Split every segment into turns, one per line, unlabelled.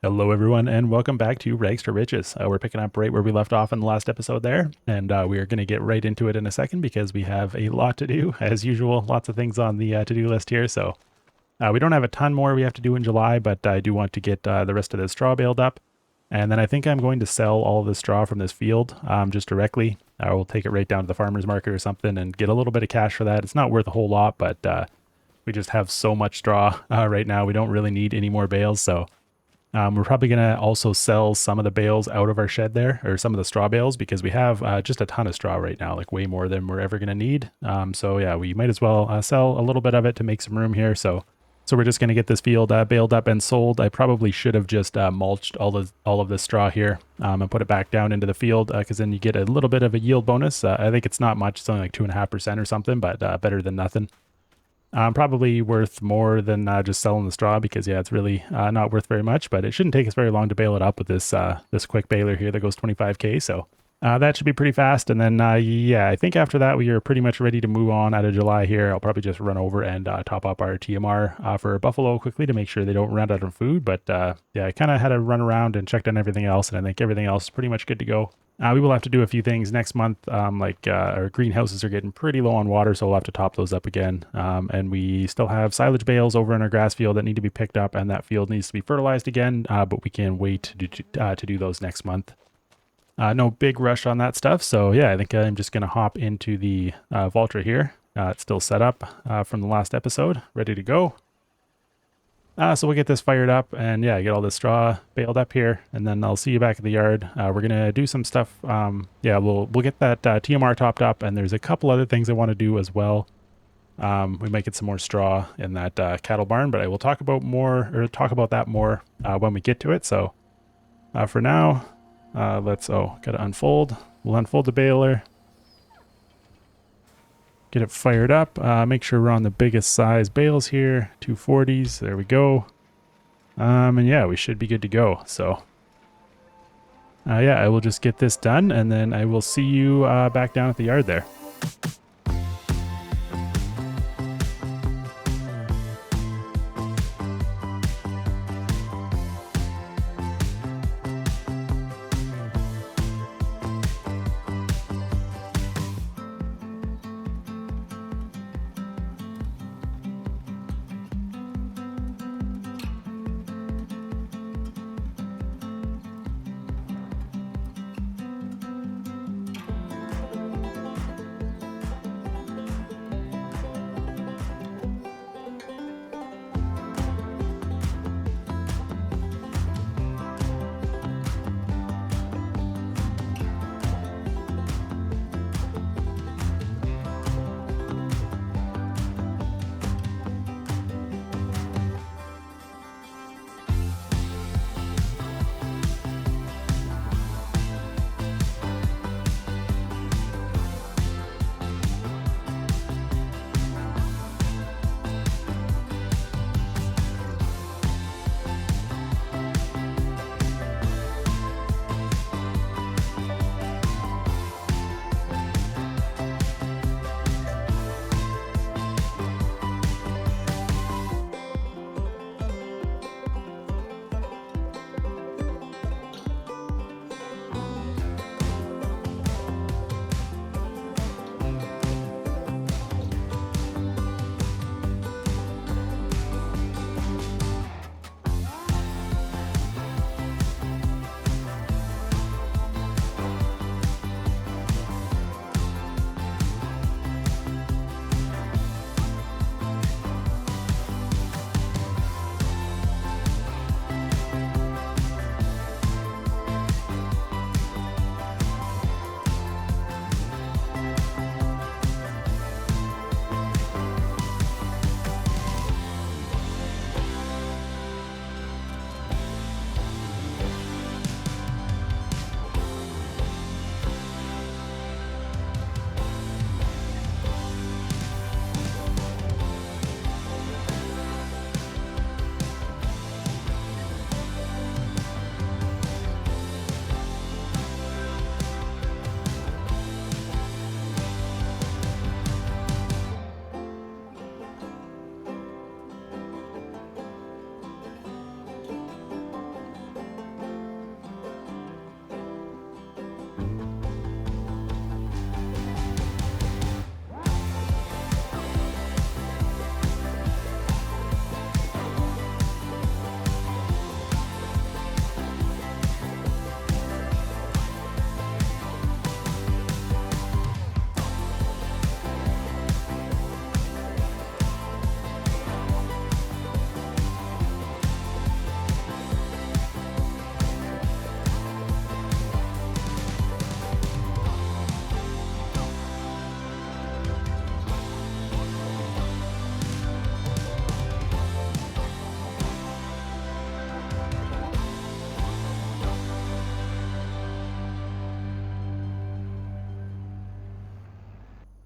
Hello, everyone, and welcome back to Rags to Riches. We're picking up right where we left off in the last episode there, and we are going to get right into it in a second because we have a lot to do, as usual. Lots of things on the to-do list here, so we don't have a ton more we have to do in July, but I do want to get the rest of the straw baled up, and then I think I'm going to sell all of the straw from this field just directly. We'll take it right down to the farmer's market or something and get a little bit of cash for that. It's not worth a whole lot, but we just have so much straw right now. We don't really need any more bales, so we're probably going to also sell some of the bales out of our shed there, or some of the straw bales, because we have just a ton of straw right now, like way more than we're ever going to need. So yeah, we might as well sell a little bit of it to make some room here. So we're just going to get this field baled up and sold. I probably should have just mulched all of this straw here and put it back down into the field, because then you get a little bit of a yield bonus. I think it's not much, it's only like 2.5% or something, but better than nothing. Probably worth more than just selling the straw, because yeah, it's really not worth very much, but it shouldn't take us very long to bale it up with this this quick baler here that goes 25k, so that should be pretty fast. And then yeah, I think after that we are pretty much ready to move on out of July here. I'll probably just run over and top up our TMR for buffalo quickly to make sure they don't run out of food, but yeah, I kind of had to run around and checked on everything else, and I think everything else is pretty much good to go. We will have to do a few things next month, like our greenhouses are getting pretty low on water, so we'll have to top those up again. And we still have silage bales over in our grass field that need to be picked up, and that field needs to be fertilized again, but we can wait to do those next month. No big rush on that stuff, so yeah, I think I'm just going to hop into the Valtra here. It's still set up from the last episode, ready to go. So we'll get this fired up and yeah, get all this straw baled up here, and then I'll see you back at the yard. We're gonna do some stuff. Yeah, we'll get that TMR topped up, and there's a couple other things I want to do as well. We might get some more straw in that cattle barn, but I will talk about that more when we get to it. So for now, gotta unfold. We'll unfold the baler. Get it fired up. Make sure we're on the biggest size bales here, 240s. There we go. And yeah, we should be good to go. So yeah, I will just get this done, and then I will see you back down at the yard there.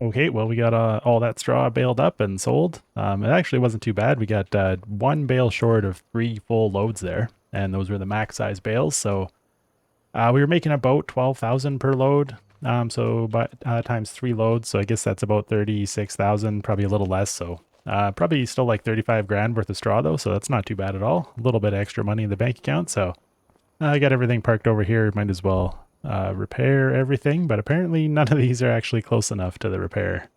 Okay, well, we got all that straw baled up and sold. It actually wasn't too bad. We got one bale short of 3 full loads there, and those were the max size bales. So we were making about 12,000 per load. So by times 3 loads, so I guess that's about 36,000, probably a little less. So probably still like 35 grand worth of straw though, so that's not too bad at all. A little bit extra money in the bank account. So I got everything parked over here. Might as well repair everything, but apparently none of these are actually close enough to the repair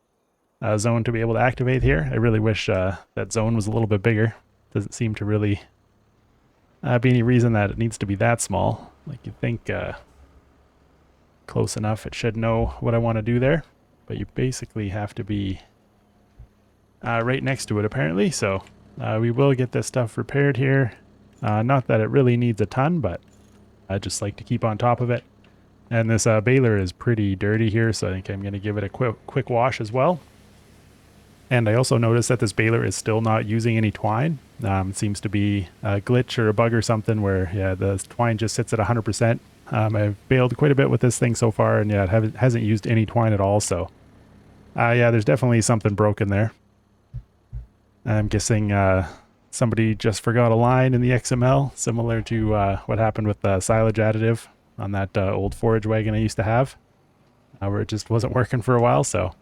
zone to be able to activate here. I really wish that zone was a little bit bigger. Doesn't seem to really be any reason that it needs to be that small. Like you'd think close enough it should know what I want to do there, but you basically have to be right next to it apparently. So we will get this stuff repaired here. Not that it really needs a ton, but I just like to keep on top of it. And this baler is pretty dirty here, so I think I'm going to give it a quick wash as well. And I also noticed that this baler is still not using any twine. It seems to be a glitch or a bug or something where, yeah, the twine just sits at 100%. I've baled quite a bit with this thing so far, and yeah, it hasn't used any twine at all. So, yeah, there's definitely something broken there. I'm guessing somebody just forgot a line in the XML, similar to what happened with the silage additive on that old forage wagon I used to have, where it just wasn't working for a while. So,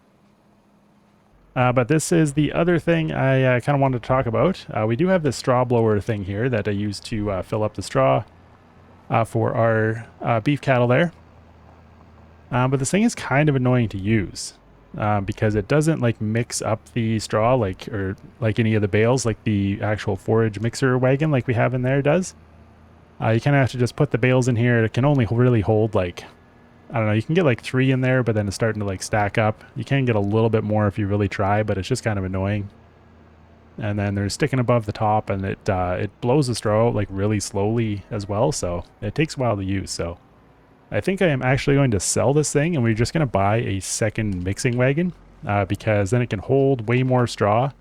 but this is the other thing I kind of wanted to talk about. We do have this straw blower thing here that I use to fill up the straw for our beef cattle there. But this thing is kind of annoying to use because it doesn't like mix up the straw like any of the bales like the actual forage mixer wagon like we have in there does. You kind of have to just put the bales in here. It can only really hold like, I don't know, you can get like 3 in there, but then it's starting to like stack up. You can get a little bit more if you really try, but it's just kind of annoying. And then they're sticking above the top, and it blows the straw out like really slowly as well, so it takes a while to use. So I think I am actually going to sell this thing, and we're just going to buy a second mixing wagon because then it can hold way more straw.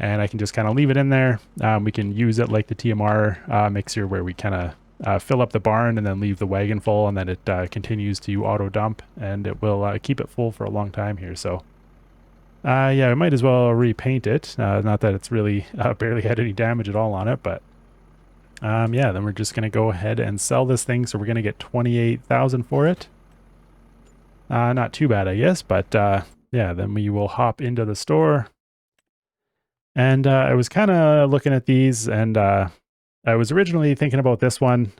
And I can just kind of leave it in there. We can use it like the TMR mixer where we kind of fill up the barn and then leave the wagon full, and then it continues to auto dump, and it will keep it full for a long time here. So yeah, I might as well repaint it. Not that it's really barely had any damage at all on it, but yeah, then we're just going to go ahead and sell this thing. So we're going to get 28,000 for it. Not too bad, I guess, but yeah, then we will hop into the store. And I was kind of looking at these, and I was originally thinking about this one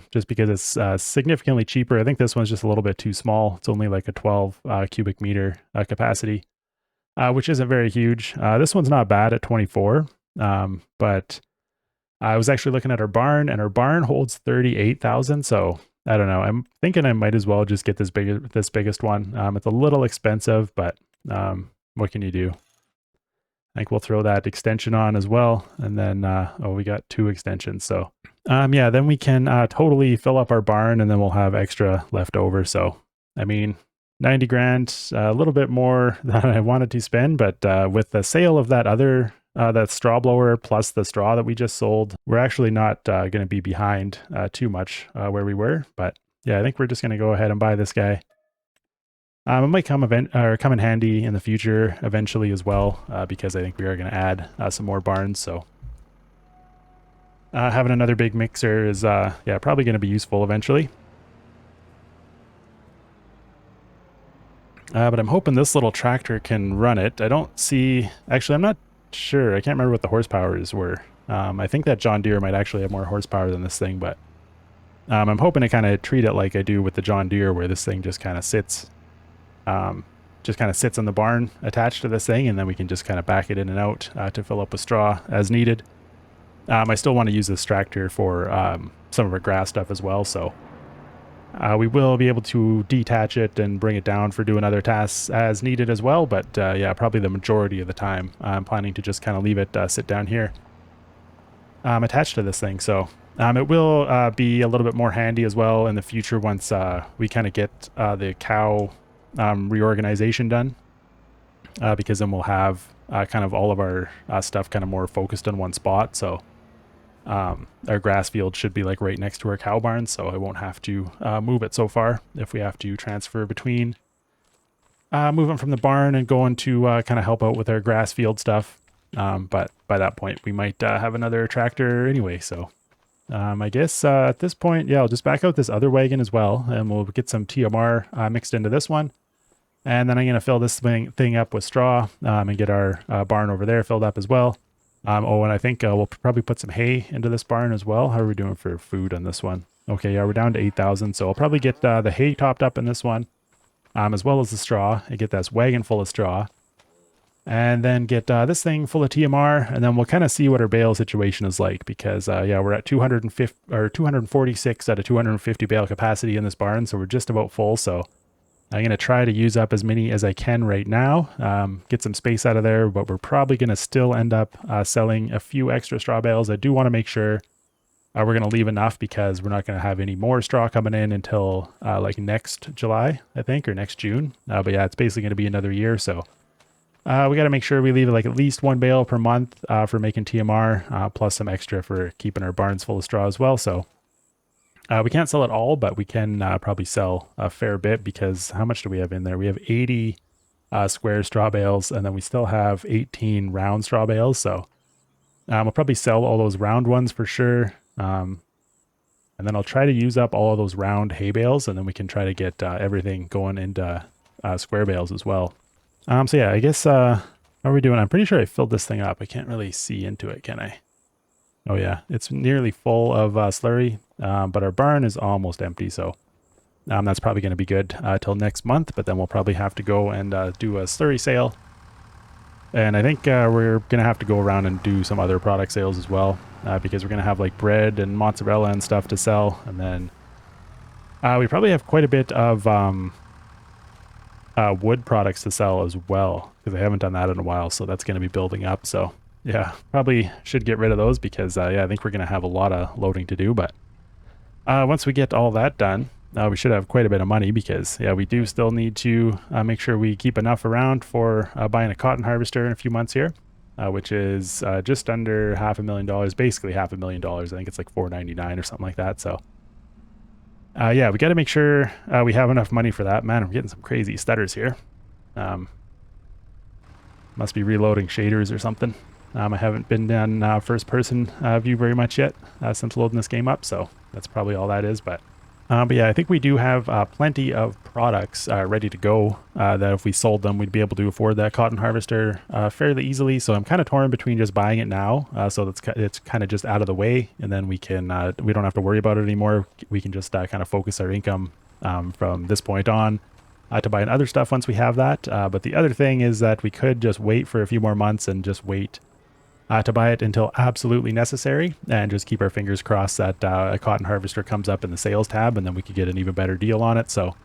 just because it's significantly cheaper. I think this one's just a little bit too small. It's only like a 12 cubic meter capacity, which isn't very huge. This one's not bad at 24, but I was actually looking at our barn, and our barn holds 38,000. So I don't know. I'm thinking I might as well just get this biggest one. It's a little expensive, but what can you do? I think we'll throw that extension on as well. And then, oh, we got 2 extensions. So, yeah, then we can totally fill up our barn, and then we'll have extra left over. So, I mean, 90 grand, a little bit more than I wanted to spend, but with the sale of that other, that straw blower plus the straw that we just sold, we're actually not going to be behind too much where we were. But yeah, I think we're just going to go ahead and buy this guy. It might come in handy in the future eventually as well, because I think we are going to add some more barns. So having another big mixer is yeah, probably going to be useful eventually. But I'm hoping this little tractor can run it. I don't see, actually I'm not sure. I can't remember what the horsepowers were. I think that John Deere might actually have more horsepower than this thing, but I'm hoping to kind of treat it like I do with the John Deere, where this thing just kind of sits in the barn attached to this thing, and then we can just kind of back it in and out to fill up with straw as needed. I still want to use this tractor for some of our grass stuff as well, so we will be able to detach it and bring it down for doing other tasks as needed as well. But yeah, probably the majority of the time I'm planning to just kind of leave it sit down here attached to this thing. So it will be a little bit more handy as well in the future once we kind of get the cow reorganization done, because then we'll have kind of all of our stuff kind of more focused on one spot. So our grass field should be like right next to our cow barn, so I won't have to move it so far if we have to transfer between moving from the barn and going to kind of help out with our grass field stuff. But by that point, we might have another tractor anyway. So I guess at this point, yeah, I'll just back out this other wagon as well, and we'll get some TMR mixed into this one. And then I'm going to fill this thing up with straw and get our barn over there filled up as well. Oh, and I think we'll probably put some hay into this barn as well. How are we doing for food on this one? Okay, yeah, we're down to 8,000. So I'll probably get the hay topped up in this one, as well as the straw, and get this wagon full of straw. And then get this thing full of TMR, and then we'll kind of see what our bale situation is like, because yeah, we're at 250 or 246 out of 250 bale capacity in this barn, so we're just about full. So I'm going to try to use up as many as I can right now, get some space out of there, but we're probably going to still end up selling a few extra straw bales. I do want to make sure we're going to leave enough, because we're not going to have any more straw coming in until like next July, I think, or next June. But yeah, it's basically going to be another year, so we got to make sure we leave like at least one bale per month for making TMR, plus some extra for keeping our barns full of straw as well. So we can't sell it all, but we can probably sell a fair bit, because how much do we have in there? We have 80 square straw bales, and then we still have 18 round straw bales. So we'll probably sell all those round ones for sure. And then I'll try to use up all of those round hay bales, and then we can try to get everything going into square bales as well. So yeah, I guess, how are we doing? I'm pretty sure I filled this thing up. I can't really see into it, can I? Oh yeah, it's nearly full of slurry, but our barn is almost empty, so that's probably going to be good till next month, but then we'll probably have to go and do a slurry sale. And I think we're going to have to go around and do some other product sales as well, because we're going to have like bread and mozzarella and stuff to sell, and then we probably have quite a bit of wood products to sell as well, because I haven't done that in a while, so that's going to be building up. So yeah, probably should get rid of those, because yeah, I think we're going to have a lot of loading to do. But once we get all that done, we should have quite a bit of money, because yeah, we do still need to make sure we keep enough around for buying a cotton harvester in a few months here, which is just under $500,000, basically $500,000. I think it's like $499 or something like that. So yeah, we got to make sure we have enough money for that. Man, I'm getting some crazy stutters here. Must be reloading shaders or something. I haven't been on first person view very much yet since loading this game up, so that's probably all that is. But yeah, I think we do have plenty of products ready to go that if we sold them, we'd be able to afford that cotton harvester fairly easily. So I'm kind of torn between just buying it now, so it's kind of just out of the way, and then we can we don't have to worry about it anymore. We can just kind of focus our income from this point on to buying other stuff once we have that. But the other thing is that we could just wait for a few more months and just wait to buy it until absolutely necessary, and just keep our fingers crossed that a cotton harvester comes up in the sales tab, and then we could get an even better deal on it. So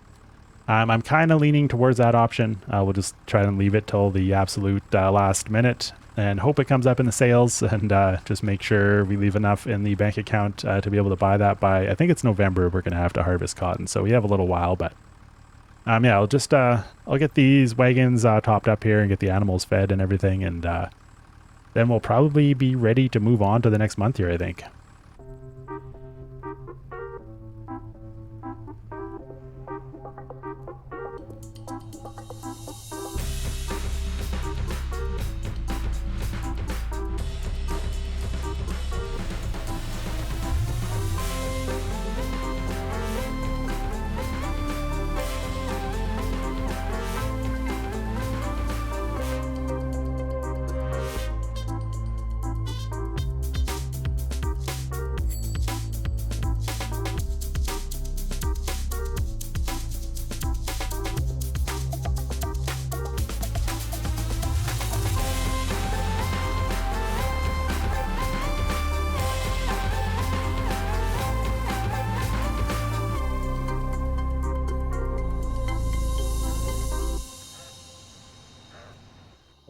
I'm kind of leaning towards that option. We'll just try and leave it till the absolute last minute and hope it comes up in the sales, and just make sure we leave enough in the bank account to be able to buy that by, I think it's November, we're going to have to harvest cotton. So we have a little while, but yeah, I'll just I'll get these wagons topped up here and get the animals fed and everything, and then we'll probably be ready to move on to the next month here, I think.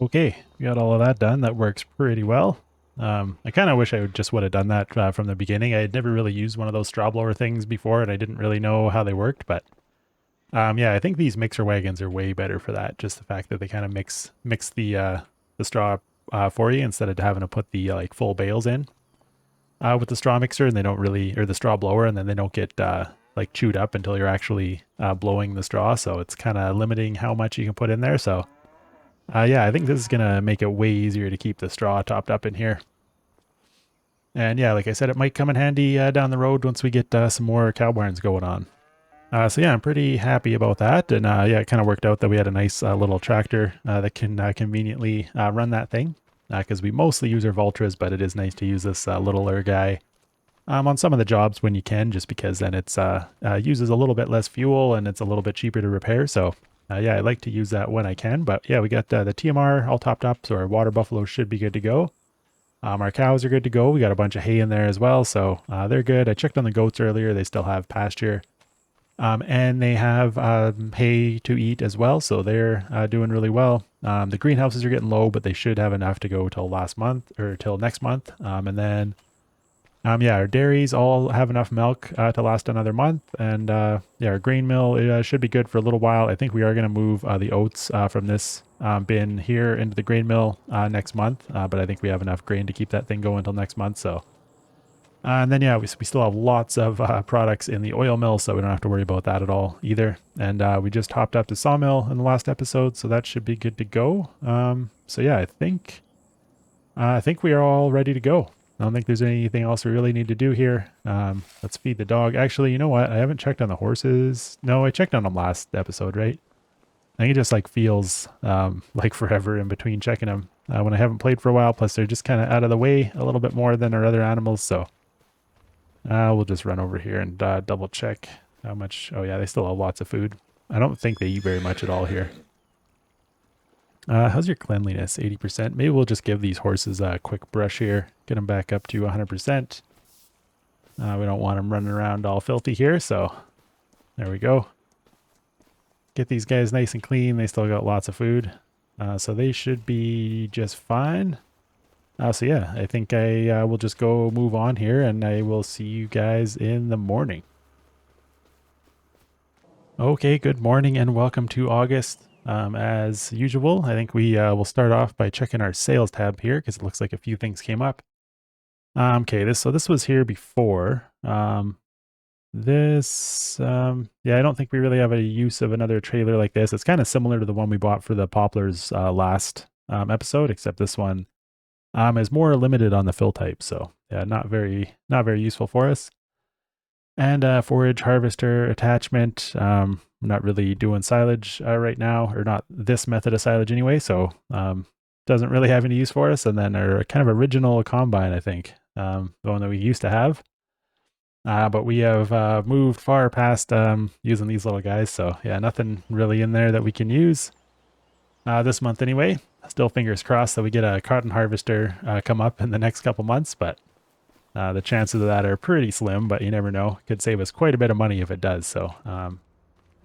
Okay, we got all of that done. That works pretty well. I kind of wish I would have done that from the beginning. I had never really used one of those straw blower things before, and I didn't really know how they worked. But yeah, I think these mixer wagons are way better for that. Just the fact that they kind of mix the straw for you, instead of having to put the full bales in with the straw mixer, and they don't really, or the straw blower, and then they don't get like chewed up until you're actually blowing the straw. So it's kind of limiting how much you can put in there. So yeah, I think this is going to make it way easier to keep the straw topped up in here. And yeah, like I said, it might come in handy down the road once we get some more cow barns going on. So yeah, I'm pretty happy about that. And yeah, it kind of worked out that we had a nice little tractor that can conveniently run that thing. Because we mostly use our Vultras, but it is nice to use this littler guy on some of the jobs when you can, just because then it's uses a little bit less fuel and it's a little bit cheaper to repair. So yeah, I like to use that when I can. But yeah, we got the TMR all topped up, so our water buffalo should be good to go. Our cows are good to go. We got a bunch of hay in there as well, so they're good. I checked on the goats earlier. They still have pasture. And they have hay to eat as well, so they're doing really well. The greenhouses are getting low, but they should have enough to go till last month or till next month. And then, yeah, our dairies all have enough milk to last another month. And yeah, our grain mill should be good for a little while. I think we are going to move the oats from this bin here into the grain mill next month, but I think we have enough grain to keep that thing going until next month. So. And then, yeah, we still have lots of products in the oil mill, so we don't have to worry about that at all either. And we just topped up the sawmill in the last episode, so that should be good to go. So yeah, I think we are all ready to go. I don't think there's anything else we really need to do here. Let's feed the dog. Actually, you know what? I haven't checked on the horses. No, I checked on them last episode, right? I think it just like feels like forever in between checking them when I haven't played for a while. Plus, they're just kind of out of the way a little bit more than our other animals, so... we'll just run over here and double check how much. Oh yeah, they still have lots of food. I don't think they eat very much at all here. How's your cleanliness? 80%. Maybe we'll just give these horses a quick brush here. Get them back up to 100%. We don't want them running around all filthy here, so there we go. Get these guys nice and clean. They still got lots of food. So they should be just fine. So yeah, I think I will just go move on here, and I will see you guys in the morning. Okay, good morning and welcome to August. As usual, I think we will start off by checking our sales tab here because it looks like a few things came up. Okay, this was here before. Yeah, I don't think we really have a use of another trailer like this. It's kind of similar to the one we bought for the poplars last episode, except this one is more limited on the fill type, so yeah, not very useful for us. And forage harvester attachment. We're not really doing silage right now, or not this method of silage anyway, so doesn't really have any use for us. And then our kind of original combine, I think, the one that we used to have. But we have moved far past using these little guys, so yeah, nothing really in there that we can use this month anyway. Still fingers crossed that we get a cotton harvester come up in the next couple months, but the chances of that are pretty slim, but you never know. Could save us quite a bit of money if it does, so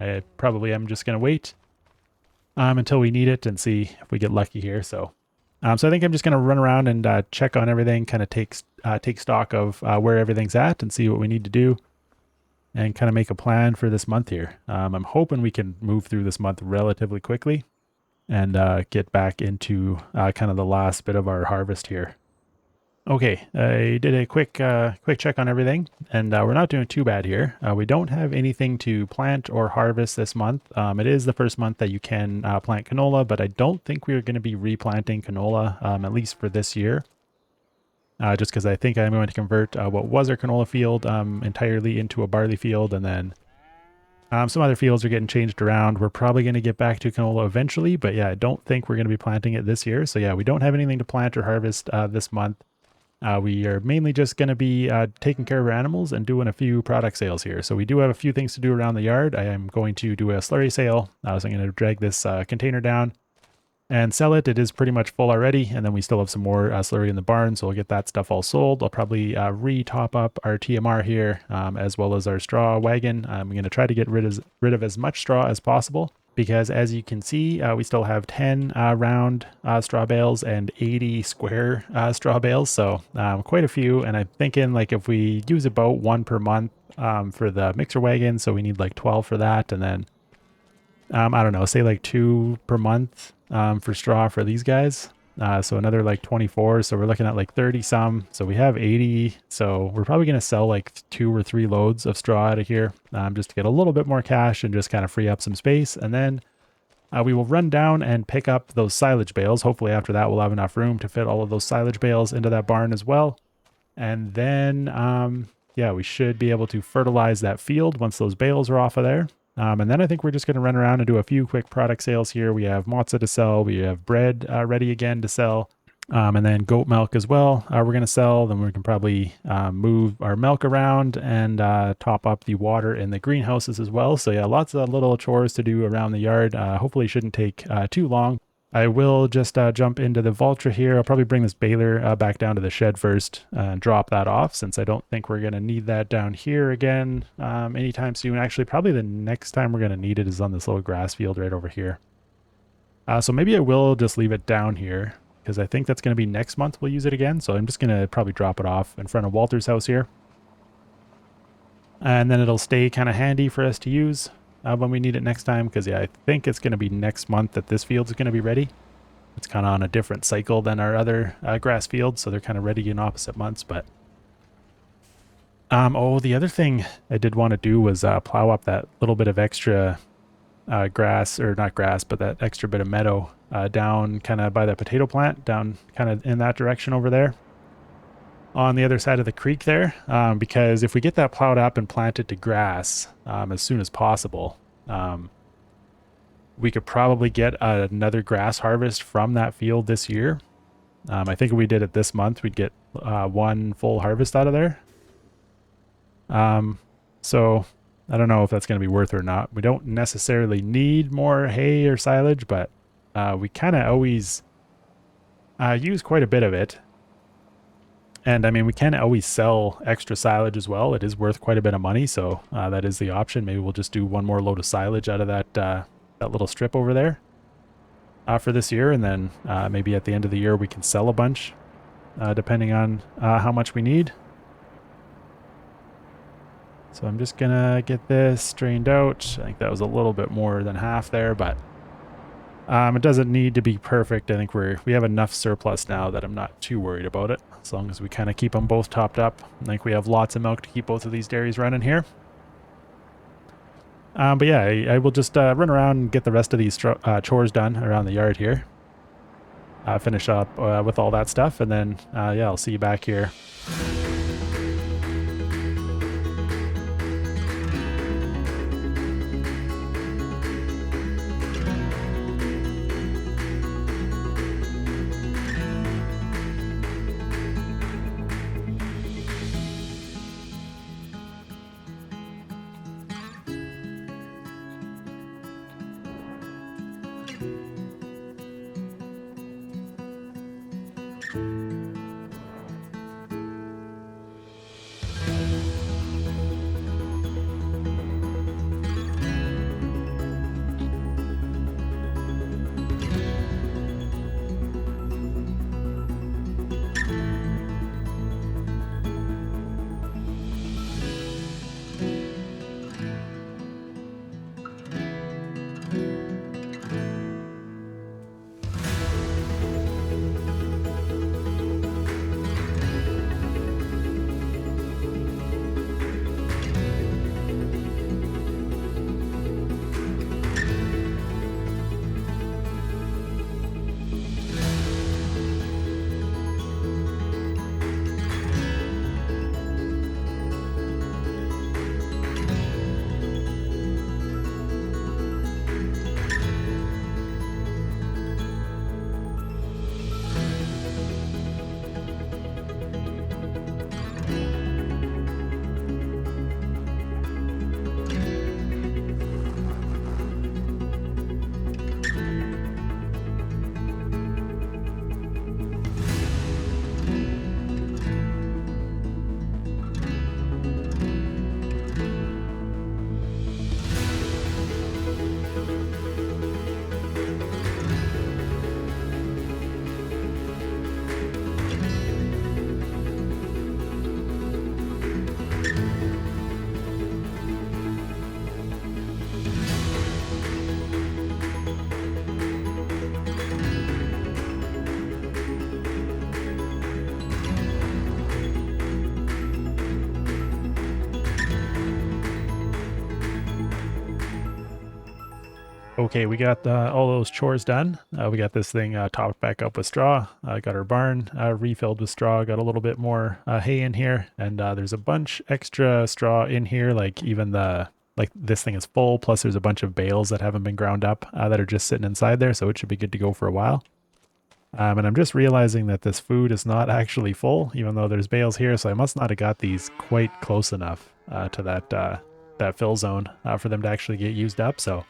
I probably am just going to wait until we need it and see if we get lucky here. So I think I'm just going to run around and check on everything, kind of take stock of where everything's at and see what we need to do and kind of make a plan for this month here. I'm hoping we can move through this month relatively quickly and get back into kind of the last bit of our harvest here. Okay, I did a quick check on everything, and we're not doing too bad here. We don't have anything to plant or harvest this month. It is the first month that you can plant canola, but I don't think we're going to be replanting canola, at least for this year. Just because I think I'm going to convert what was our canola field entirely into a barley field, and then some other fields are getting changed around. We're probably going to get back to canola eventually, but yeah, I don't think we're going to be planting it this year. So yeah, we don't have anything to plant or harvest this month. We are mainly just going to be taking care of our animals and doing a few product sales here. So we do have a few things to do around the yard. I am going to do a slurry sale. So I'm going to drag this container down and sell it. It is pretty much full already. And then we still have some more slurry in the barn. So we'll get that stuff all sold. I'll probably re-top up our TMR here as well as our straw wagon. I'm going to try to get rid of as much straw as possible, because as you can see, we still have 10 round straw bales and 80 square straw bales. So quite a few. And I'm thinking like if we use about one per month for the mixer wagon, so we need like 12 for that. And then, I don't know, say like 2 per month for straw for these guys. So another like 24. So we're looking at like 30 some. So we have 80. So we're probably going to sell like 2 or 3 loads of straw out of here just to get a little bit more cash and just kind of free up some space. And then we will run down and pick up those silage bales. Hopefully after that we'll have enough room to fit all of those silage bales into that barn as well. And then, yeah, we should be able to fertilize that field once those bales are off of there. And then I think we're just going to run around and do a few quick product sales here. We have matzah to sell. We have bread ready again to sell. And then goat milk as well. We're going to sell. Then we can probably move our milk around and top up the water in the greenhouses as well. So yeah, lots of little chores to do around the yard. Hopefully it shouldn't take too long. I will just jump into the Vulture here. I'll probably bring this baler back down to the shed first and drop that off, since I don't think we're going to need that down here again anytime soon. Actually, probably the next time we're going to need it is on this little grass field right over here. So maybe I will just leave it down here, because I think that's going to be next month we'll use it again. So I'm just going to probably drop it off in front of Walter's house here. And then it'll stay kind of handy for us to use when we need it next time, because yeah, I think it's going to be next month that this field is going to be ready. It's kind of on a different cycle than our other grass fields, so they're kind of ready in opposite months. But oh, the other thing I did want to do was plow up that little bit of extra grass, or not grass, but that extra bit of meadow down kind of by the potato plant, down kind of in that direction over there on the other side of the creek there, because if we get that plowed up and planted to grass as soon as possible, we could probably get another grass harvest from that field this year. I think if we did it this month, we'd get 1 full harvest out of there. So I don't know if that's going to be worth it or not. We don't necessarily need more hay or silage, but we kind of always use quite a bit of it. And I mean, we can always sell extra silage as well. It is worth quite a bit of money, so that is the option. Maybe we'll just do 1 more load of silage out of that that little strip over there for this year, and then maybe at the end of the year we can sell a bunch, depending on how much we need. So I'm just gonna get this strained out. I think that was a little bit more than half there, but it doesn't need to be perfect. I think we have enough surplus now that I'm not too worried about it, as long as we kind of keep them both topped up. I think we have lots of milk to keep both of these dairies running here. But yeah, I will just run around and get the rest of these chores done around the yard here. Finish up with all that stuff, and then yeah, I'll see you back here. Okay, we got all those chores done. We got this thing topped back up with straw. Got our barn refilled with straw. Got a little bit more hay in here, and there's a bunch extra straw in here. Like even like this thing is full. Plus, there's a bunch of bales that haven't been ground up that are just sitting inside there, so it should be good to go for a while. And I'm just realizing that this food is not actually full, even though there's bales here. So I must not have got these quite close enough to that fill zone for them to actually get used up. So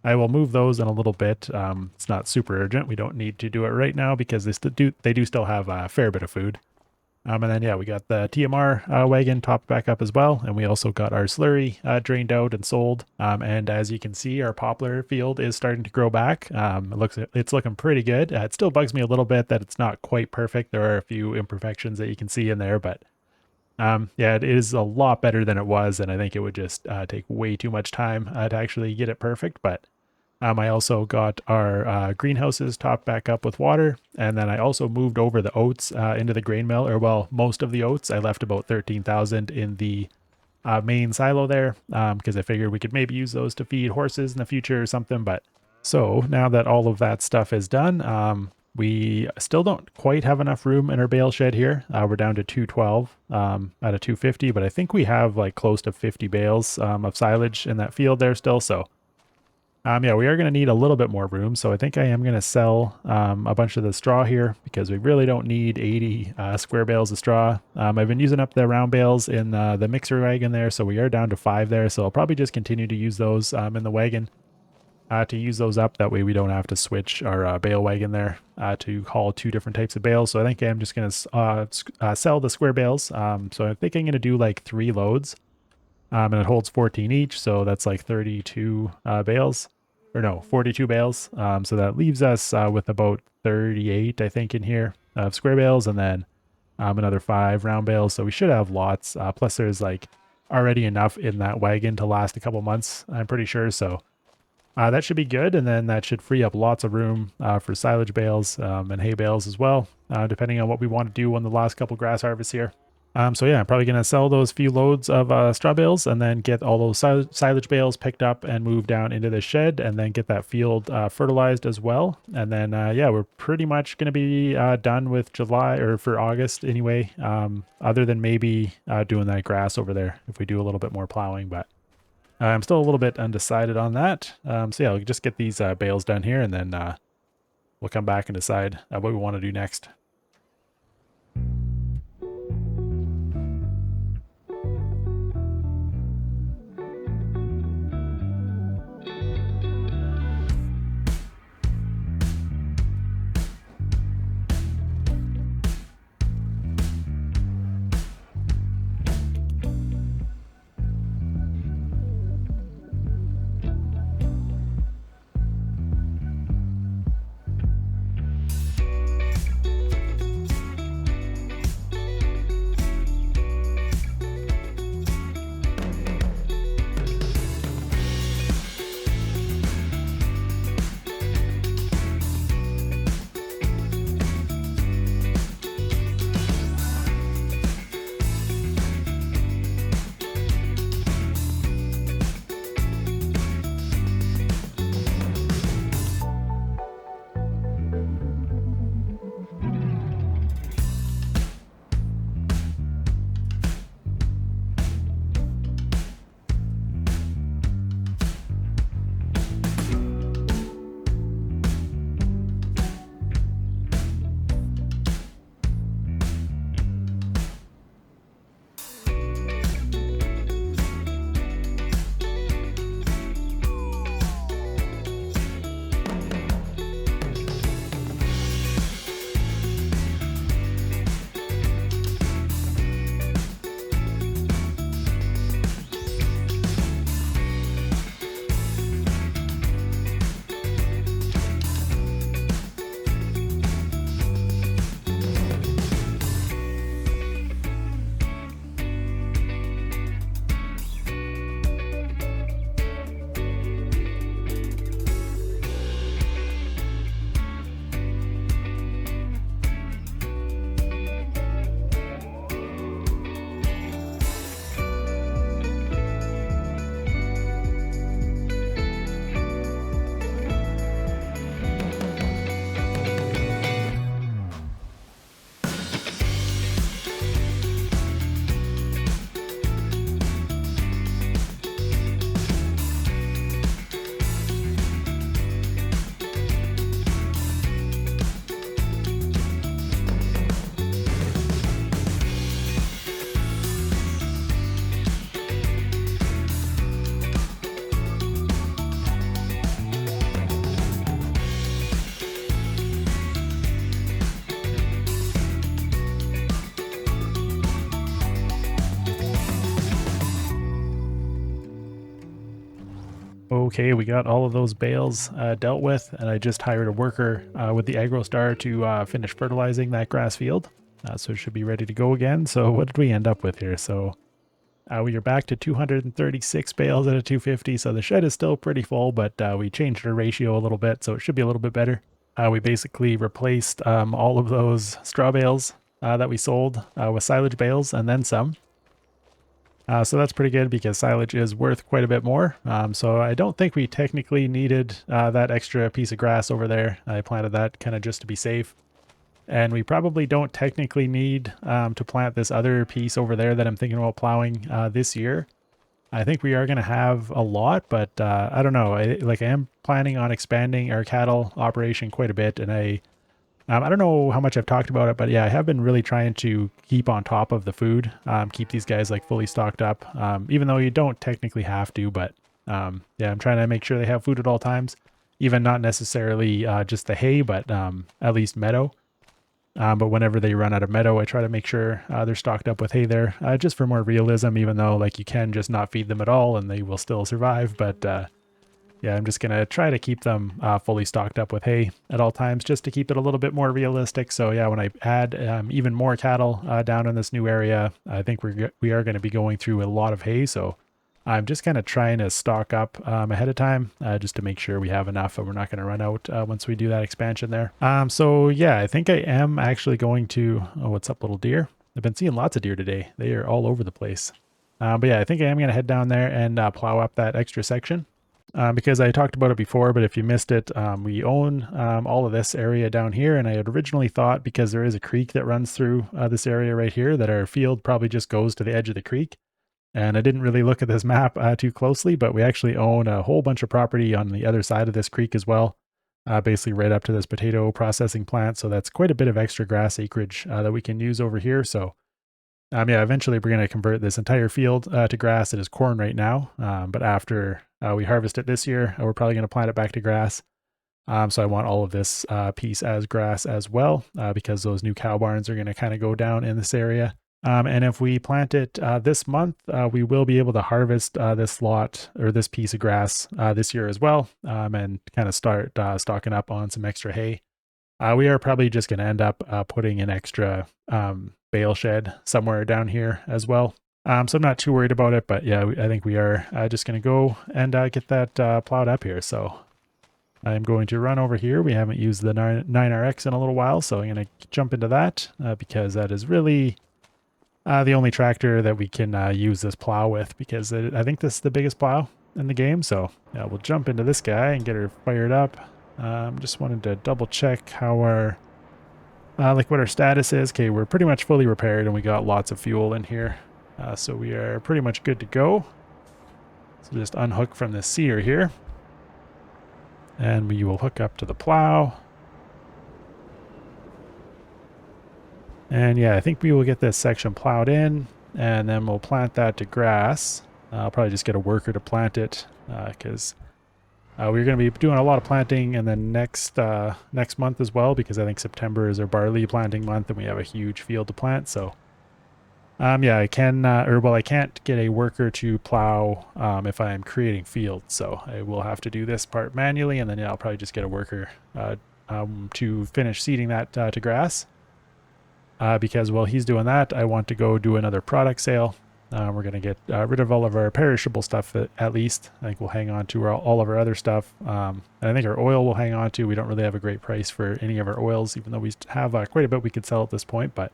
I will move those in a little bit. It's not super urgent. We don't need to do it right now because they do still have a fair bit of food. And then, yeah, we got the TMR wagon topped back up as well. And we also got our slurry drained out and sold. And as you can see, our poplar field is starting to grow back. It's looking pretty good. It still bugs me a little bit that it's not quite perfect. There are a few imperfections that you can see in there, but yeah, it is a lot better than it was. And I think it would just take way too much time to actually get it perfect. But I also got our greenhouses topped back up with water, and then I also moved over the oats into the grain mill, or well, most of the oats. I left about 13,000 in the main silo there because I figured we could maybe use those to feed horses in the future or something. But so now that all of that stuff is done, we still don't quite have enough room in our bale shed here. We're down to 212 out of 250, but I think we have like close to 50 bales of silage in that field there still. So yeah, we are going to need a little bit more room, so I think I am going to sell a bunch of the straw here because we really don't need 80 square bales of straw. I've been using up the round bales in the mixer wagon there, so we are down to 5 there, so I'll probably just continue to use those in the wagon to use those up. That way we don't have to switch our bale wagon there to haul 2 different types of bales. So I think I'm just going to sell the square bales. So I think I'm going to do like 3 loads, and it holds 14 each, so that's like 32 bales. Or no, 42 bales. So that leaves us with about 38, I think, in here of square bales, and then another 5 round bales. So we should have lots. Plus, there's like already enough in that wagon to last a couple months, I'm pretty sure. So that should be good, and then that should free up lots of room for silage bales and hay bales as well, depending on what we want to do on the last couple grass harvests here. So yeah, I'm probably going to sell those few loads of straw bales and then get all those silage bales picked up and moved down into the shed, and then get that field fertilized as well. And then, yeah, we're pretty much going to be done with July, or for August anyway, other than maybe doing that grass over there if we do a little bit more plowing. But I'm still a little bit undecided on that. So yeah, we'll just get these bales done here, and then we'll come back and decide what we want to do next. Okay, we got all of those bales dealt with, and I just hired a worker with the AgroStar to finish fertilizing that grass field. So it should be ready to go again. So what did we end up with here? So we are back to 236 bales out of 250. So the shed is still pretty full, but we changed our ratio a little bit, so it should be a little bit better. We basically replaced all of those straw bales that we sold with silage bales and then some. So that's pretty good because silage is worth quite a bit more. So I don't think we technically needed that extra piece of grass over there. I planted that kind of just to be safe. And we probably don't technically need to plant this other piece over there that I'm thinking about plowing this year. I think we are going to have a lot, but I don't know. I am planning on expanding our cattle operation quite a bit, and I don't know how much I've talked about it, but yeah, I have been really trying to keep on top of the food, keep these guys like fully stocked up, even though you don't technically have to, but yeah, I'm trying to make sure they have food at all times, even not necessarily just the hay, but at least meadow. But whenever they run out of meadow, I try to make sure they're stocked up with hay there, just for more realism, even though like you can just not feed them at all and they will still survive, but yeah, I'm just going to try to keep them fully stocked up with hay at all times just to keep it a little bit more realistic. So yeah, when I add even more cattle down in this new area, I think we are going to be going through a lot of hay. So I'm just kind of trying to stock up ahead of time just to make sure we have enough and we're not going to run out once we do that expansion there. So yeah, I think I am actually going to, oh, what's up, little deer? I've been seeing lots of deer today. They are all over the place. But yeah, I think I am going to head down there and plow up that extra section. Because I talked about it before, but if you missed it, we own all of this area down here, and I had originally thought because there is a creek that runs through this area right here that our field probably just goes to the edge of the creek, and I didn't really look at this map too closely, but we actually own a whole bunch of property on the other side of this creek as well, basically right up to this potato processing plant, so that's quite a bit of extra grass acreage that we can use over here, so yeah, eventually we're going to convert this entire field to grass. It is corn right now, but after we harvest it this year, we're probably going to plant it back to grass. So I want all of this piece as grass as well, because those new cow barns are going to kind of go down in this area. And if we plant it this month, we will be able to harvest this lot or this piece of grass this year as well, and kind of start stocking up on some extra hay. We are probably just going to end up putting an extra bale shed somewhere down here as well. So I'm not too worried about it, but yeah, I think we are just going to go and get that plowed up here. So I'm going to run over here. We haven't used the 9RX in a little while, so I'm going to jump into that because that is really the only tractor that we can use this plow with, because I think this is the biggest plow in the game. So yeah, we'll jump into this guy and get her fired up. Just wanted to double check how our like what our status is. Okay, we're pretty much fully repaired and we got lots of fuel in here. So we are pretty much good to go. So just unhook from this sear here. And we will hook up to the plow. And yeah, I think we will get this section plowed in and then we'll plant that to grass. I'll probably just get a worker to plant it because we're going to be doing a lot of planting and then next month as well, because I think September is our barley planting month and we have a huge field to plant. So yeah, I can, I can't get a worker to plow if I'm creating fields. So I will have to do this part manually, and then yeah, I'll probably just get a worker to finish seeding that to grass. Because while he's doing that, I want to go do another product sale. We're going to get rid of all of our perishable stuff at least. I think we'll hang on to all of our other stuff. And I think our oil we'll hang on to. We don't really have a great price for any of our oils, even though we have quite a bit we could sell at this point. But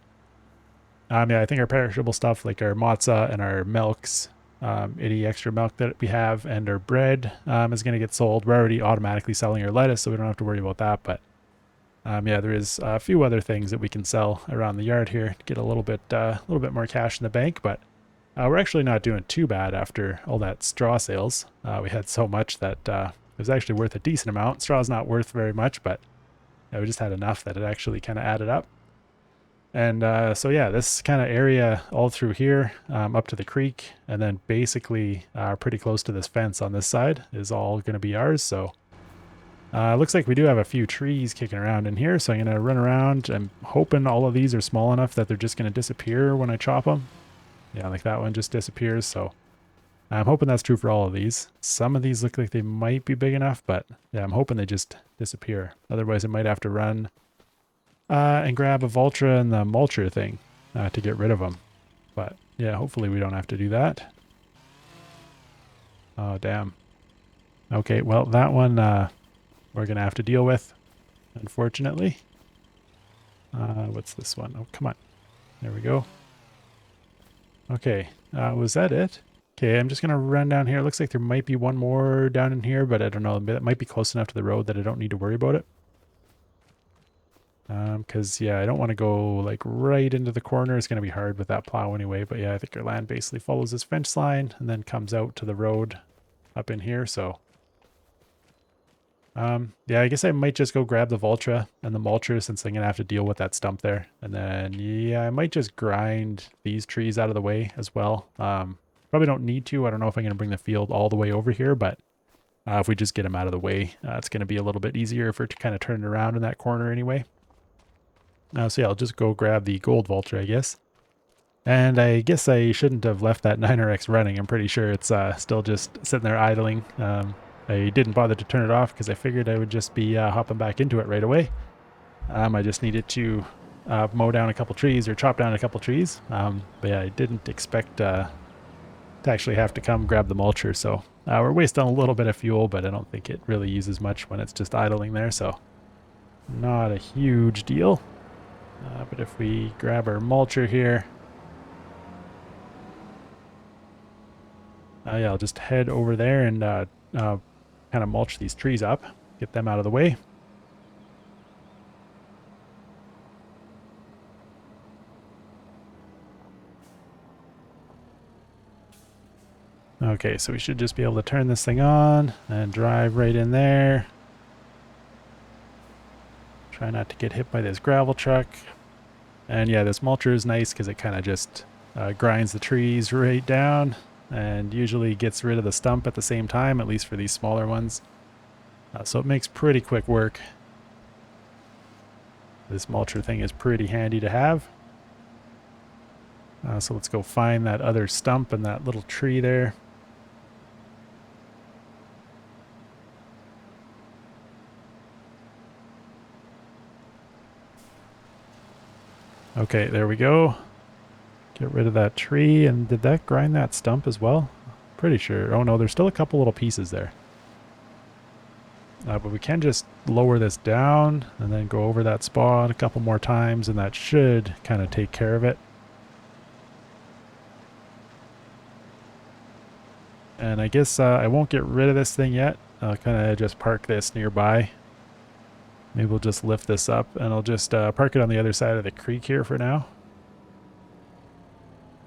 yeah, I think our perishable stuff like our matzah and our milks, any extra milk that we have, and our bread is going to get sold. We're already automatically selling our lettuce, so we don't have to worry about that. But yeah, there is a few other things that we can sell around the yard here to get a little bit more cash in the bank. But we're actually not doing too bad after all that straw sales. We had so much that it was actually worth a decent amount. Straw's not worth very much, but we just had enough that it actually kind of added up. And so yeah, this kind of area all through here up to the creek, and then basically pretty close to this fence on this side is all going to be ours. So looks like we do have a few trees kicking around in here, so I'm going to run around. I'm hoping all of these are small enough that they're just going to disappear when I chop them. Yeah, like that one just disappears, so I'm hoping that's true for all of these. Some of these look like they might be big enough, but yeah, I'm hoping they just disappear. Otherwise, I might have to run and grab a Vultra and the mulcher thing to get rid of them. But yeah, hopefully we don't have to do that. Oh, damn. Okay, well, that one we're going to have to deal with, unfortunately. What's this one? Oh, come on. There we go. Okay, was that it? Okay, I'm just going to run down here. It looks like there might be one more down in here, but I don't know. It might be close enough to the road that I don't need to worry about it. Because, yeah, I don't want to go, like, right into the corner. It's going to be hard with that plow anyway. But, yeah, I think our land basically follows this fence line and then comes out to the road up in here, so... yeah, I guess I might just go grab the Vultra and the mulcher since I'm going to have to deal with that stump there. And then, yeah, I might just grind these trees out of the way as well. Probably don't need to. I don't know if I'm going to bring the field all the way over here, but if we just get them out of the way, it's going to be a little bit easier for it to kind of turn around in that corner anyway. So yeah, I'll just go grab the gold Vultra, I guess. And I guess I shouldn't have left that 9RX running. I'm pretty sure it's still just sitting there idling. I didn't bother to turn it off because I figured I would just be hopping back into it right away. I just needed to mow down a couple trees or chop down a couple trees. But yeah, I didn't expect to actually have to come grab the mulcher. So we're wasting a little bit of fuel, but I don't think it really uses much when it's just idling there. So not a huge deal. But if we grab our mulcher here, yeah, I'll just head over there and kind of mulch these trees up, get them out of the way. Okay, so we should just be able to turn this thing on and drive right in there. Try not to get hit by this gravel truck. And yeah, this mulcher is nice because it kind of just grinds the trees right down and usually gets rid of the stump at the same time, at least for these smaller ones. So it makes pretty quick work. This mulcher thing is pretty handy to have. So let's go find that other stump and that little tree there. Okay, there we go. Get rid of that tree. And did that grind that stump as well? Pretty sure. Oh no, there's still a couple little pieces there. But we can just lower this down and then go over that spot a couple more times, and that should kind of take care of it. And I guess I won't get rid of this thing yet. I'll kind of just park this nearby. Maybe we'll just lift this up and I'll just park it on the other side of the creek here for now.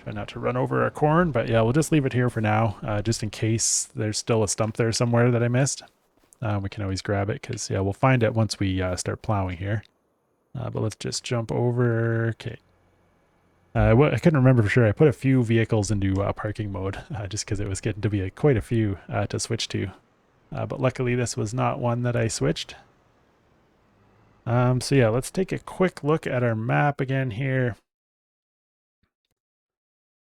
Try not to run over our corn, but yeah, we'll just leave it here for now, just in case there's still a stump there somewhere that I missed. We can always grab it because, yeah, we'll find it once we start plowing here. But let's just jump over. Okay. I couldn't remember for sure. I put a few vehicles into parking mode just because it was getting to be quite a few to switch to. But luckily this was not one that I switched. So yeah, let's take a quick look at our map again here.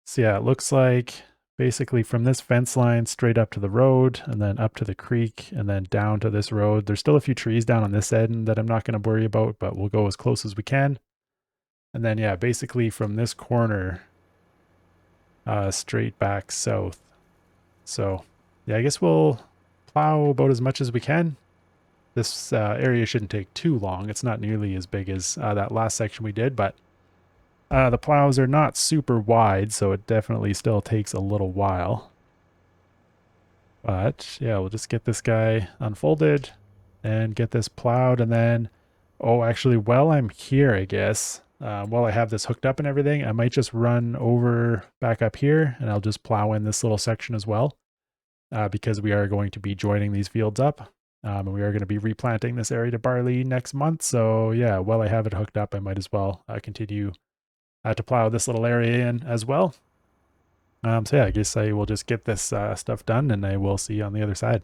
So yeah, it looks like basically from this fence line straight up to the road and then up to the creek and then down to this road. There's still a few trees down on this end that I'm not going to worry about, but we'll go as close as we can. And then yeah, basically from this corner straight back south. So yeah, I guess we'll plow about as much as we can. This area shouldn't take too long. It's not nearly as big as that last section we did, but the plows are not super wide, so it definitely still takes a little while. But yeah, we'll just get this guy unfolded and get this plowed, and then, oh, actually, while I'm here, I guess, while I have this hooked up and everything, I might just run over back up here, and I'll just plow in this little section as well, because we are going to be joining these fields up. And we are going to be replanting this area to barley next month. So yeah, while I have it hooked up, I might as well continue to plow this little area in as well. So yeah, I guess I will just get this stuff done and I will see you on the other side.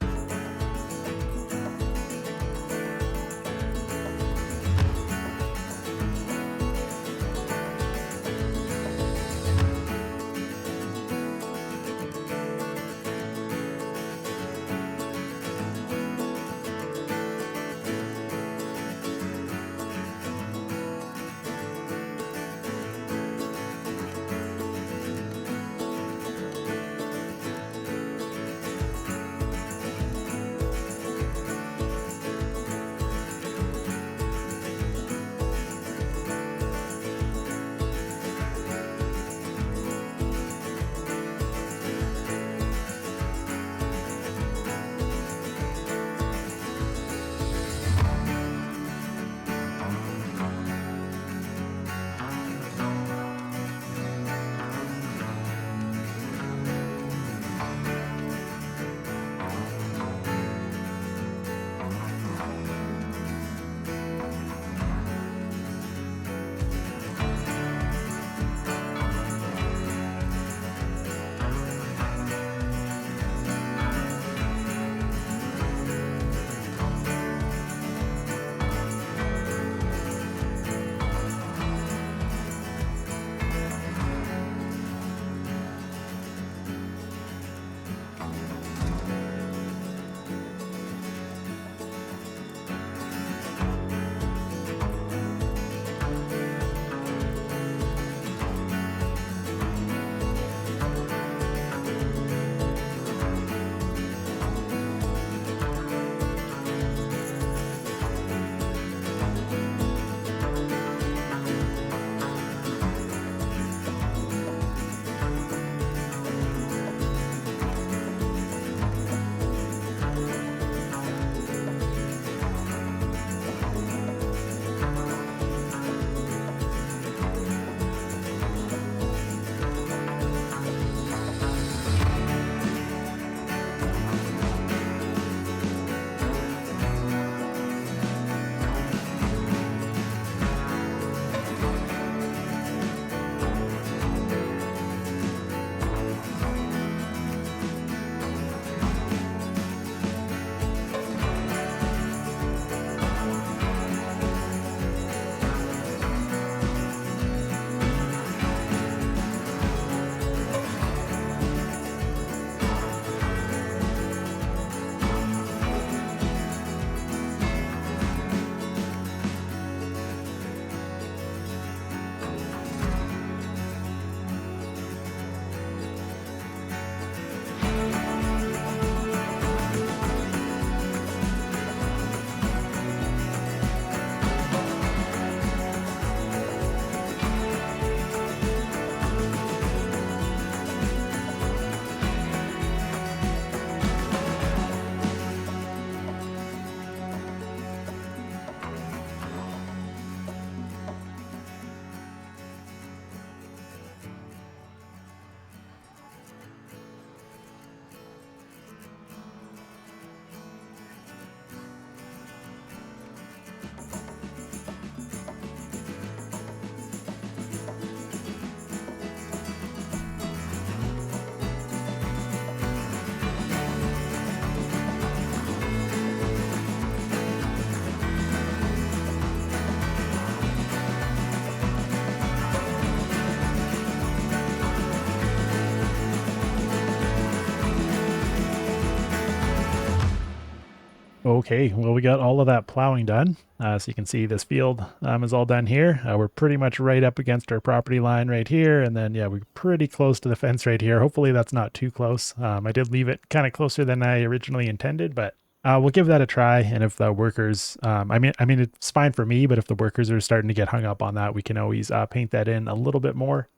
Okay, well, we got all of that plowing done. So you can see this field is all done here. We're pretty much right up against our property line right here. And then, yeah, we're pretty close to the fence right here. Hopefully that's not too close. I did leave it kind of closer than I originally intended, but we'll give that a try. And if the workers, I mean, it's fine for me, but if the workers are starting to get hung up on that, we can always paint that in a little bit more.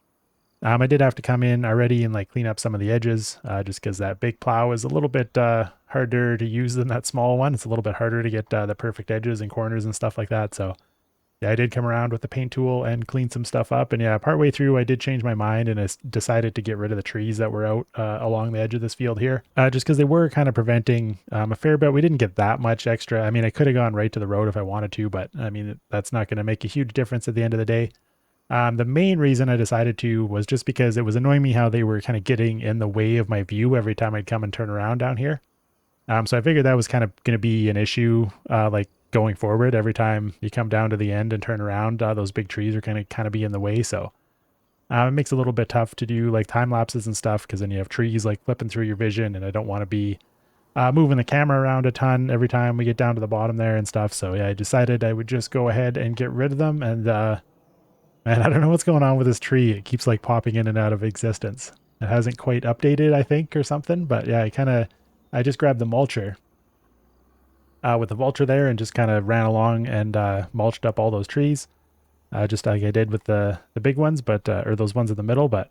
I did have to come in already and like clean up some of the edges, just because that big plow is a little bit harder to use than that small one. It's a little bit harder to get the perfect edges and corners and stuff like that. So yeah, I did come around with the paint tool and clean some stuff up. And yeah, partway through, I did change my mind and I decided to get rid of the trees that were out along the edge of this field here, just because they were kind of preventing a fair bit. We didn't get that much extra. I mean, I could have gone right to the road if I wanted to, but I mean, that's not going to make a huge difference at the end of the day. The main reason I decided to was just because it was annoying me how they were kind of getting in the way of my view every time I'd come and turn around down here. So I figured that was kind of going to be an issue, like going forward. Every time you come down to the end and turn around, those big trees are going to kind of be in the way. So it makes it a little bit tough to do like time lapses and stuff, because then you have trees like flipping through your vision, and I don't want to be moving the camera around a ton every time we get down to the bottom there and stuff. So yeah, I decided I would just go ahead and get rid of them. And man, I don't know what's going on with this tree. It keeps like popping in and out of existence. It hasn't quite updated, I think, or something. But yeah, I just grabbed the mulcher with the vulture there and just kind of ran along and mulched up all those trees, just like I did with the big ones, but or those ones in the middle. But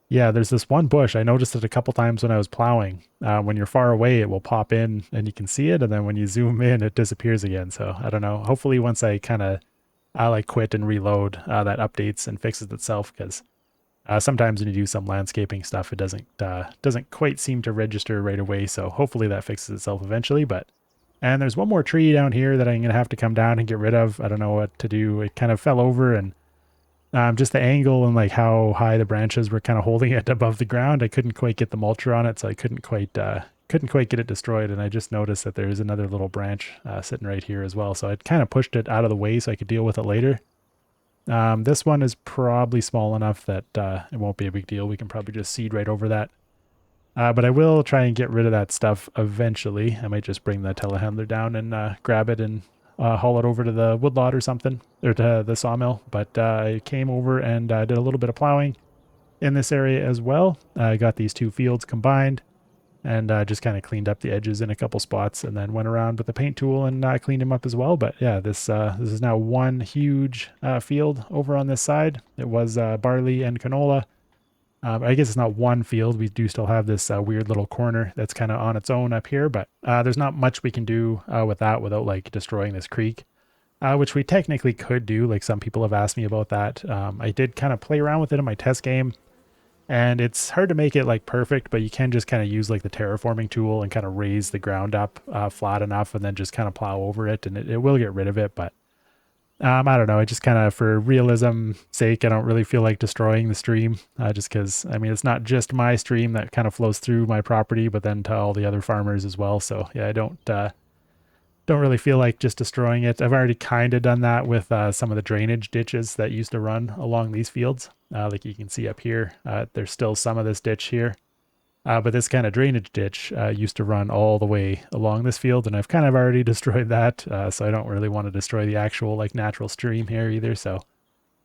yeah, there's this one bush. I noticed it a couple times when I was plowing. When you're far away, it will pop in and you can see it, and then when you zoom in, it disappears again. So I don't know. Hopefully, once I like quit and reload, that updates and fixes itself, because sometimes when you do some landscaping stuff, it doesn't quite seem to register right away. So hopefully that fixes itself eventually. And there's one more tree down here that I'm gonna have to come down and get rid of. I don't know what to do. It kind of fell over, and just the angle and like how high the branches were kind of holding it above the ground, I couldn't quite get the mulcher on it, so I couldn't quite get it destroyed. And I just noticed that there's another little branch sitting right here as well. So I kind of pushed it out of the way so I could deal with it later. This one is probably small enough that it won't be a big deal. We can probably just seed right over that. But I will try and get rid of that stuff eventually. I might just bring the telehandler down and grab it and haul it over to the woodlot or something, or to the sawmill. But I came over and did a little bit of plowing in this area as well. I got these two fields combined, and just kind of cleaned up the edges in a couple spots, and then went around with the paint tool and cleaned them up as well. But yeah, this is now one huge field over on this side. It was barley and canola. I guess it's not one field. We do still have this weird little corner that's kind of on its own up here, but there's not much we can do with that without like destroying this creek, which we technically could do. Like some people have asked me about that. I did kind of play around with it in my test game, and it's hard to make it like perfect, but you can just kind of use like the terraforming tool and kind of raise the ground up flat enough, and then just kind of plow over it, and it will get rid of it. But I don't know. I just kind of, for realism sake, I don't really feel like destroying the stream, just because, I mean, it's not just my stream that kind of flows through my property, but then to all the other farmers as well. So yeah, I don't really feel like just destroying it. I've already kind of done that with some of the drainage ditches that used to run along these fields. Like you can see up here, there's still some of this ditch here. But this kind of drainage ditch used to run all the way along this field, and I've kind of already destroyed that, so I don't really want to destroy the actual like natural stream here either. So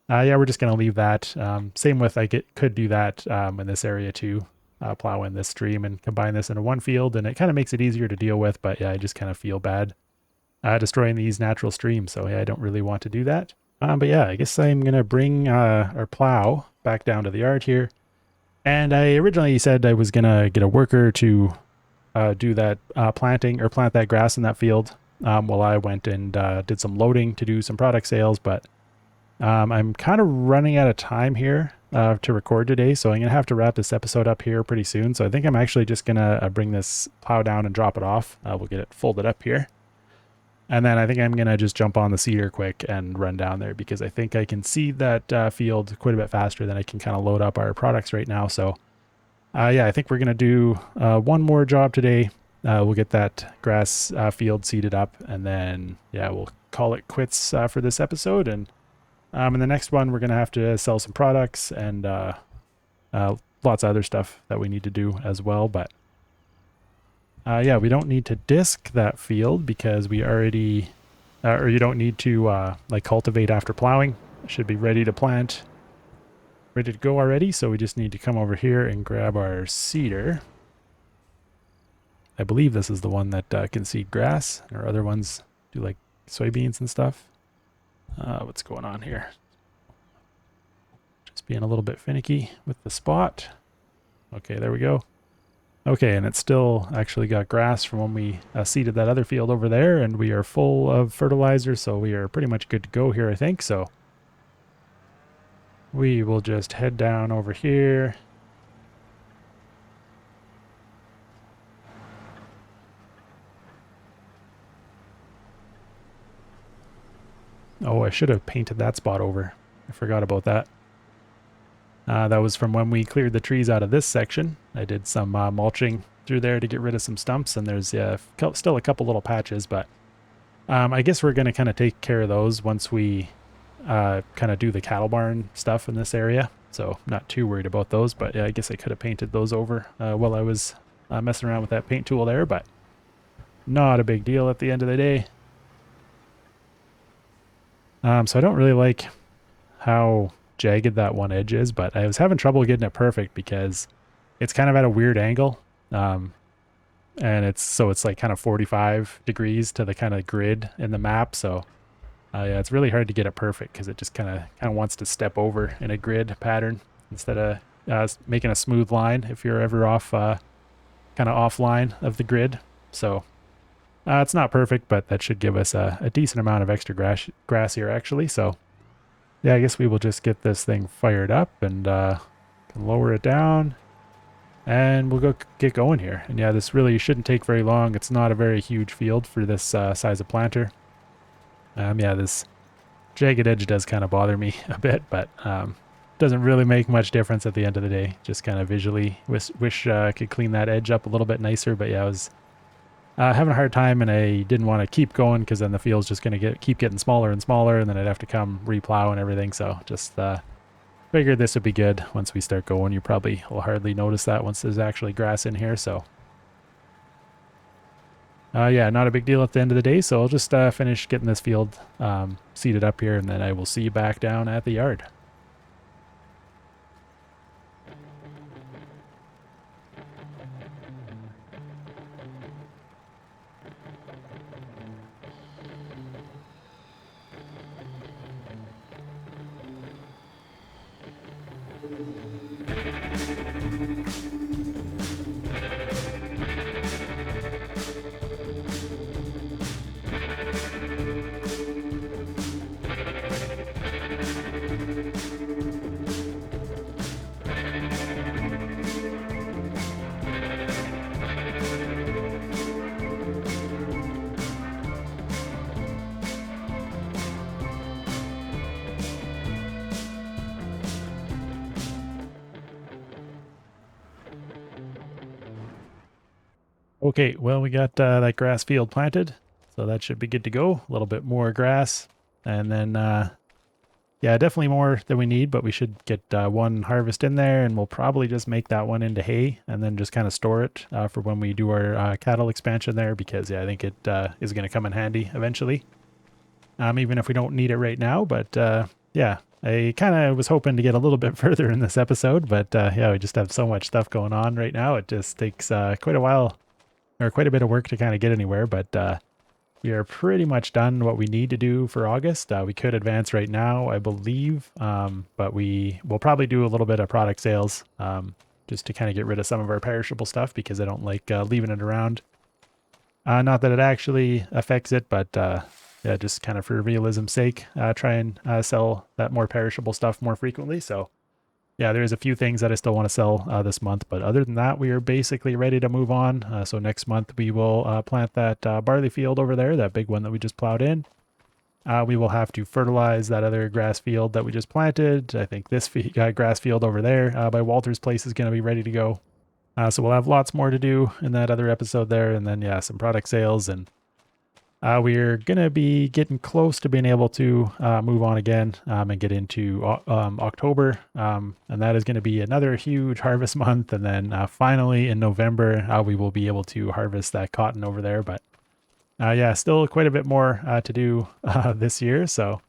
yeah, we're just going to leave that. Same with, I could do that in this area too, plow in this stream and combine this into one field, and it kind of makes it easier to deal with. But yeah, I just kind of feel bad destroying these natural streams, so yeah, I don't really want to do that. But yeah, I guess I'm going to bring our plow back down to the yard here. And I originally said I was going to get a worker to do that planting, or plant that grass in that field, while I went and did some loading to do some product sales. But I'm kind of running out of time here to record today, so I'm going to have to wrap this episode up here pretty soon. So I think I'm actually just going to bring this plow down and drop it off. We'll get it folded up here. And then I think I'm going to just jump on the seeder quick and run down there, because I think I can seed that field quite a bit faster than I can kind of load up our products right now. So yeah, I think we're going to do one more job today. We'll get that grass field seeded up, and then yeah, we'll call it quits for this episode. And in the next one, we're going to have to sell some products and lots of other stuff that we need to do as well. But Yeah, we don't need to disc that field because we already, or you don't need to like cultivate after plowing. It should be ready to plant, ready to go already. So we just need to come over here and grab our seeder. I believe this is the one that can seed grass, or other ones do like soybeans and stuff. What's going on here? Just being a little bit finicky with the spot. Okay, there we go. Okay, and it's still actually got grass from when we seeded that other field over there, and we are full of fertilizer, so we are pretty much good to go here, I think. So we will just head down over here. Oh, I should have painted that spot over. I forgot about that. That was from when we cleared the trees out of this section. I did some mulching through there to get rid of some stumps, and there's still a couple little patches, but I guess we're going to kind of take care of those once we kind of do the cattle barn stuff in this area. So not too worried about those, but yeah, I guess I could have painted those over while I was messing around with that paint tool there, but not a big deal at the end of the day. So I don't really like how jagged that one edge is, but I was having trouble getting it perfect because it's kind of at a weird angle, and it's like kind of 45 degrees to the kind of grid in the map. So yeah, it's really hard to get it perfect because it just kind of wants to step over in a grid pattern instead of making a smooth line if you're ever off kind of offline of the grid. So it's not perfect, but that should give us a decent amount of extra grass here actually. So yeah, I guess we will just get this thing fired up and lower it down, and we'll get going here. And yeah, this really shouldn't take very long. It's not a very huge field for this size of planter. Yeah, this jagged edge does kind of bother me a bit, but doesn't really make much difference at the end of the day. Just kind of visually wish I could clean that edge up a little bit nicer. But yeah, I was having a hard time, and I didn't want to keep going because then the field's just going to keep getting smaller and smaller, and then I'd have to come replow and everything. So just figured this would be good once we start going. You probably will hardly notice that once there's actually grass in here. So yeah, not a big deal at the end of the day. So I'll just finish getting this field seeded up here, and then I will see you back down at the yard. Okay, well, we got that grass field planted, so that should be good to go. A little bit more grass, and then, yeah, definitely more than we need, but we should get one harvest in there, and we'll probably just make that one into hay, and then just kind of store it for when we do our cattle expansion there, because, yeah, I think it is going to come in handy eventually, even if we don't need it right now, but, yeah. I kind of was hoping to get a little bit further in this episode, but, yeah, we just have so much stuff going on right now, it just takes quite a while, or quite a bit of work to kind of get anywhere, but we are pretty much done what we need to do for August. We could advance right now, I believe, but we will probably do a little bit of product sales just to kind of get rid of some of our perishable stuff because I don't like leaving it around. Not that it actually affects it, but yeah, just kind of for realism's sake, try and sell that more perishable stuff more frequently. So yeah, there's a few things that I still want to sell this month, but other than that, we are basically ready to move on. So next month we will plant that barley field over there, that big one that we just plowed in. We will have to fertilize that other grass field that we just planted. I think this grass field over there by Walter's place is going to be ready to go. So we'll have lots more to do in that other episode there, and then yeah, some product sales and We're going to be getting close to being able to move on again and get into October. And that is going to be another huge harvest month. And then finally in November, we will be able to harvest that cotton over there. But yeah, still quite a bit more to do this year. So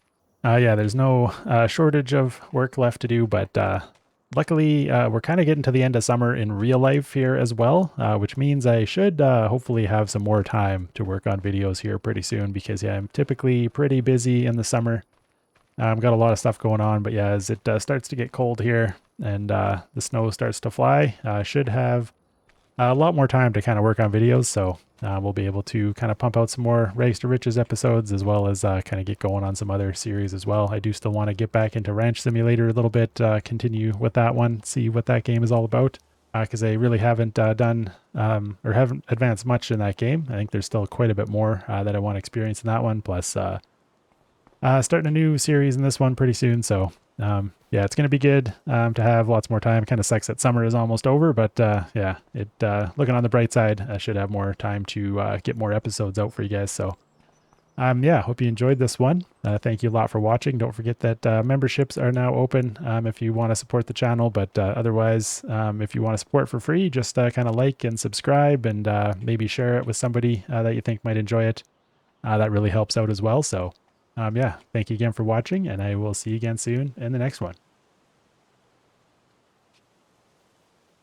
yeah, there's no shortage of work left to do, but luckily we're kind of getting to the end of summer in real life here as well, which means I should hopefully have some more time to work on videos here pretty soon because yeah, I'm typically pretty busy in the summer. I've got a lot of stuff going on, but yeah, as it starts to get cold here and the snow starts to fly, I should have a lot more time to kind of work on videos. So we'll be able to kind of pump out some more Rags to Riches episodes as well as kind of get going on some other series as well. I do still want to get back into Ranch Simulator a little bit, continue with that one, see what that game is all about. Because I really haven't done or haven't advanced much in that game. I think there's still quite a bit more that I want to experience in that one. Plus starting a new series in this one pretty soon. So yeah, it's going to be good to have lots more time. Kind of sucks that summer is almost over, but yeah, looking on the bright side, I should have more time to get more episodes out for you guys. So yeah, hope you enjoyed this one. Thank you a lot for watching. Don't forget that memberships are now open if you want to support the channel, but otherwise, if you want to support for free, just kind of like and subscribe and maybe share it with somebody that you think might enjoy it. That really helps out as well. So yeah, thank you again for watching, and I will see you again soon in the next one.